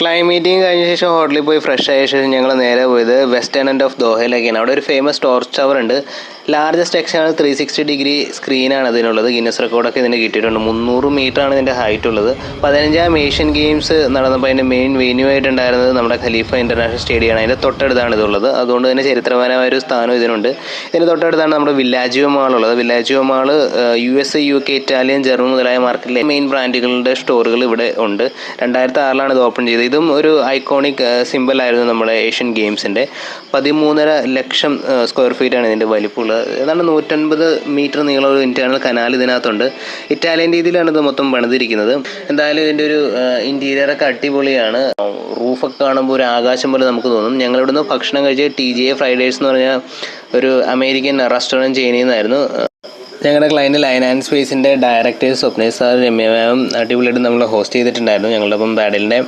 ക്ലൈമീറ്റിങ് കഴിഞ്ഞ ശേഷം ഹോട്ടലിൽ പോയി ഫ്രഷ് ആയ ശേഷം ഞങ്ങൾ നേരെ പോയത് വെസ്റ്റേൺ എൻഡ് ഓഫ് ദോഹയിലേക്കാണ്. അവിടെ ഒരു ഫേമസ് ടോർച്ച് ടവർ ഉണ്ട്. ലാർജസ്റ്റ് എക്സ്റ്റേണൽ 360 ഡിഗ്രി സ്ക്രീനാണ് അതിനുള്ളത്. ഗിന്നസ് റെക്കോർഡൊക്കെ ഇതിന് കിട്ടിയിട്ടുണ്ട്. 300 മീറ്ററാണ് ഇതിൻ്റെ ഹൈറ്റ് ഉള്ളത്. 15ാം ഏഷ്യൻ ഗെയിംസ് നടന്നപ്പോൾ അതിൻ്റെ മെയിൻ വെന്യൂ ആയിട്ടുണ്ടായിരുന്നത് നമ്മുടെ ഖലീഫ ഇൻ്റർനാഷണൽ സ്റ്റേഡിയമാണ്. അതിൻ്റെ തൊട്ടടുത്താണ് ഇതുള്ളത്. അതുകൊണ്ട് തന്നെ ചരിത്രപരമായ ഒരു സ്ഥാനം ഇതിനുണ്ട്. ഇതിന് തൊട്ടടുത്താണ് നമ്മുടെ വില്ലാജിയോ മാൾ ഉള്ളത്. Villaggio mall US, UK, Italian, German മുതലായ മാർക്കറ്റിലെ മെയിൻ ബ്രാൻഡുകളുടെ സ്റ്റോറുകൾ ഇവിടെ ഉണ്ട്. 2006 ഇത് ഓപ്പൺ ചെയ്തത്. ഇതും ഒരു ഐക്കോണിക് സിമ്പിളായിരുന്നു നമ്മുടെ ഏഷ്യൻ ഗെയിംസിൻ്റെ. 13.5 ലക്ഷം സ്ക്വയർ ഫീറ്റാണ് ഇതിൻ്റെ വലിപ്പമുള്ളത്. ഏതാണ്ട് 150 മീറ്റർ നീളം ഒരു ഇൻറ്റേർണൽ കനാൽ ഇതിനകത്തുണ്ട്. ഇറ്റാലിയൻ രീതിയിലാണ് ഇത് മൊത്തം പണിതിരിക്കുന്നത്. എന്തായാലും ഇതിൻ്റെ ഒരു ഇൻറ്റീരിയറൊക്കെ അടിപൊളിയാണ്. റൂഫൊക്കെ കാണുമ്പോൾ ഒരു ആകാശം പോലെ നമുക്ക് തോന്നും. ഞങ്ങളിവിടുന്ന് ഭക്ഷണം കഴിച്ച് TGA ഫ്രൈഡേഴ്സ് എന്ന് പറഞ്ഞ ഒരു അമേരിക്കൻ റെസ്റ്റോറൻറ്റ് ചെയിനിൽ നിന്നായിരുന്നു. ഞങ്ങളുടെ ക്ലയൻറ്റ് ലൈൻ ആൻഡ് സ്പേസിൻ്റെ directors Swapnesh sir, Ramya ma'am അടിപൊളിയായിട്ട് നമ്മൾ ഹോസ്റ്റ് ചെയ്തിട്ടുണ്ടായിരുന്നു. ഞങ്ങളുടെ ഒപ്പം പാഡലിൻ്റെ